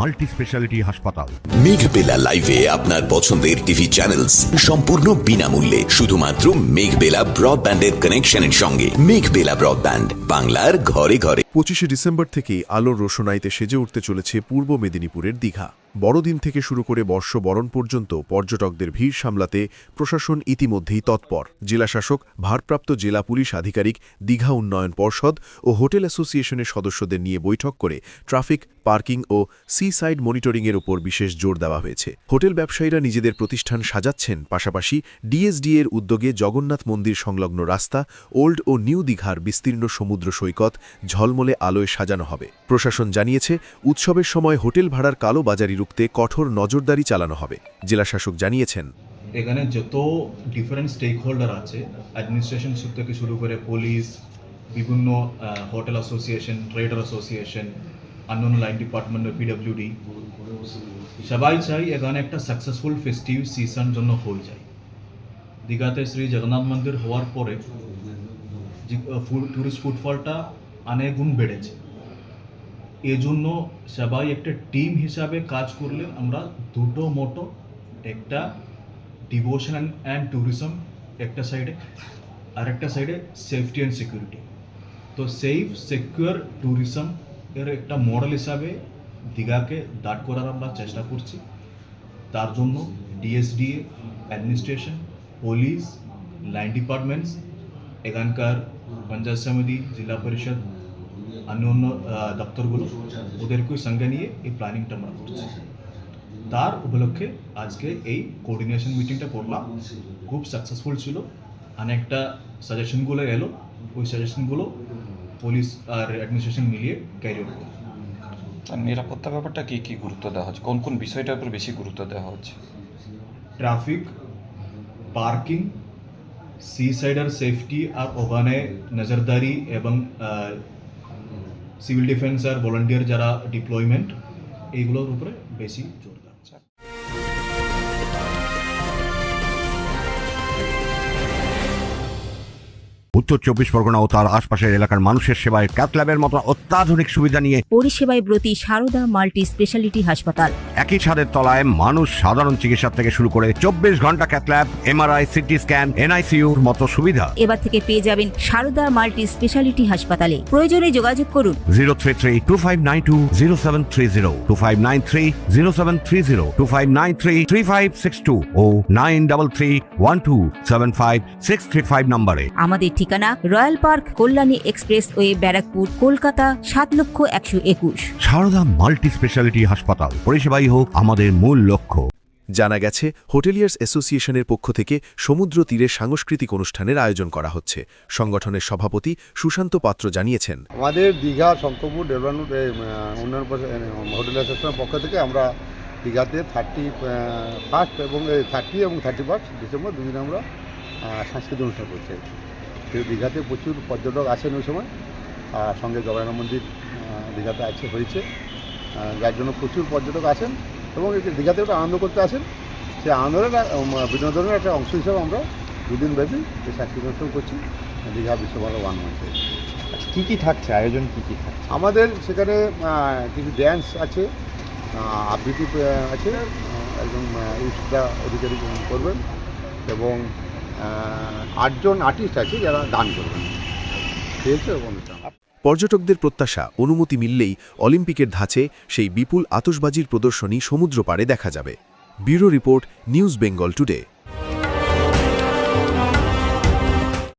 Multi speciality হাসপাতাল। মেঘবেলা লাইভে আপনার পছন্দের টিভি চ্যানেলস সম্পূর্ণ বিনামূল্যে শুধুমাত্র মেঘবেলা ব্রডব্যান্ডের কানেকশনের সঙ্গে। মেঘবেলা ব্রডব্যান্ড, বাংলার ঘরে ঘরে। 25শে ডিসেম্বর থেকেই আলোর রোশনাইতে সেজে উঠতে চলেছে পূর্ব মেদিনীপুরের দীঘা। বড়দিন থেকে শুরু করে বর্ষবরণ পর্যন্ত পর্যটকদের ভিড় সামলাতে প্রশাসন ইতিমধ্যেই তৎপর। জেলাশাসক, ভারপ্রাপ্ত জেলা পুলিশ আধিকারিক, দীঘা উন্নয়ন পর্ষদ ও হোটেল অ্যাসোসিয়েশনের সদস্যদের নিয়ে বৈঠক করে ট্রাফিক, পার্কিং ও সি সাইড মনিটরিংয়ের উপর বিশেষ জোর দেওয়া হয়েছে। হোটেল ব্যবসায়ীরা নিজেদের প্রতিষ্ঠান সাজাচ্ছেন, পাশাপাশি ডিএসডি এর উদ্যোগে জগন্নাথ মন্দির সংলগ্ন রাস্তা, ওল্ড ও নিউ দীঘার বিস্তীর্ণ সমুদ্র সৈকত ঝলমলে আলোয় সাজানো হবে। প্রশাসন জানিয়েছে, উৎসবের সময় হোটেল ভাড়ার কালো বাজারি রুখতে কঠোর নজরদারি চালানো হবে। জেলাশাসক জানিয়েছেন, এখানে যত ডিফারেন্ট স্টেক হোল্ডার আছে, অ্যাডমিনিস্ট্রেশন থেকে শুরু করে পুলিশ, বিভিন্ন হোটেল অ্যাসোসিয়েশন, ট্রেডার অ্যাসোসিয়েশন, অন্যান্য লাইন ডিপার্টমেন্ট, পিডব্লিউডি, সবাই চাই এখানে একটা সাকসেসফুল ফেস্টিভ সিজন জন্য হয়ে যায়। দীঘাতে শ্রী জগন্নাথ মন্দির হওয়ার পরে ট্যুরিস্ট ফুটফলটা অনেক গুণ বেড়েছে। এজন্য সবাই একটা টিম হিসাবে কাজ করলে আমরা দুটো মোটো, একটা ডিভোশন অ্যান্ড ট্যুরিজম একটা সাইডে, আর একটা সাইডে সেফটি অ্যান্ড সিকিউরিটি। তো সেফ সিকিউর ট্যুরিজম এর একটা মডেল হিসাবে দীঘাকে দাঁড় করার আমরা চেষ্টা করছি। তার জন্য DSDA, administration, police, line departments, এখানকার পঞ্চায়েত সমিতি, জেলা পরিষদ, অন্য দপ্তরগুলো, ওদেরকে সঙ্গে নিয়ে এই প্ল্যানিংটা আমরা করছি। তার উপলক্ষে আজকে এই কোঅর্ডিনেশন মিটিংটা করলাম, খুব সাকসেসফুল ছিল। অনেকটা সাজেশনগুলো এলো, ওই সাজেশনগুলো পুলিশ আর অ্যাডমিনিস্ট্রেশন মিলিয়ে ক্যারি আউট করবে। নিরাপত্তার ব্যাপারটা কি গুরুত্ব দেওয়া হচ্ছে, কোন কোন বিষয়টার উপর বেশি গুরুত্ব দেওয়া হচ্ছে? ট্রাফিক, পার্কিং, সি সাইডার সেফটি আর ওখানে নজরদারি এবং সিভিল ডিফেন্স আর ভলান্টিয়ার যারা ডিপ্লয়মেন্ট, এইগুলোর উপরে বেশি জোর দেওয়া হচ্ছে। উত্তর 24 পরগনা ও তার আশপাশের এলাকার মানুষের সেবায় ক্যাথ ল্যাবের মতো অত্যাধুনিক সুবিধা নিয়ে পরিষেবায় ব্রতী সারদা মাল্টি স্পেশালিটি হাসপাতাল। একই ছাদের তলায় মানুষ সাধারণ চিকিৎসা থেকে শুরু করে 24 ঘন্টা cath lab, MRI, CT scan, এনআইসিইউর মতো সুবিধা এবার থেকে পেয়ে যাবেন সারদা মাল্টি স্পেশালিটি হাসপাতালে। প্রয়োজনে যোগাযোগ করুন 033-2592-0730, 2593-0730, 2593-3562 ও 9331275635 নম্বরে। আমাদের ঠিকানা royal park, Kalyani expressway, Barrackpore, Kolkata 7,01,21। Sarada multi speciality হাসপাতাল, পরিষেবাই হোক আমাদের মূল লক্ষ্য। জানা গেছে, হোটেলিয়ার্স অ্যাসোসিয়েশনের পক্ষ থেকে সমুদ্র তীরে সাংস্কৃতিক অনুষ্ঠানের আয়োজন করা হচ্ছে। সংগঠনের সভাপতি সুশান্ত পাত্র জানিয়েছেন, আমাদের দীঘা শঙ্করপুর ডেভেলপমেন্ট উন্নয়ন হোটেল অ্যাসোসিয়েশনের পক্ষ থেকে আমরা দীঘাতে 31 এবং 31 ডিসেম্বর দুদিন আমরা সাংস্কৃতিক অনুষ্ঠান করছি। দীঘাতে প্রচুর পর্যটক আসেন ওই সময়, সঙ্গে জগন্নাথ মন্দির দীঘাতে হয়েছে, যার জন্য প্রচুর পর্যটক আসেন এবং দীঘাতে একটা আনন্দ করতে আসেন। সেই আনন্দের বিনোদনের একটা অংশ হিসাবে আমরা দুদিন ব্যাপী এই সাংস্কৃতিক অনুষ্ঠান করছি দীঘা বিশ্বভারতী 1 মান্থে। কী কী থাকছে, আয়োজন কী কী থাকছে? আমাদের সেখানে কিছু ড্যান্স আছে, আবৃত্তি আছে, একজন ইউসুফা অধিকারী করবেন এবং 8 জন আর্টিস্ট আছে যারা গান করবেন। ঠিক আছে। পর্যটকদের প্রত্যাশা, অনুমতি মিললেই অলিম্পিকের ধাঁচে সেই বিপুল আতশবাজির প্রদর্শনী সমুদ্র পাড়ে দেখা যাবে। Bureau report, news Bengal today.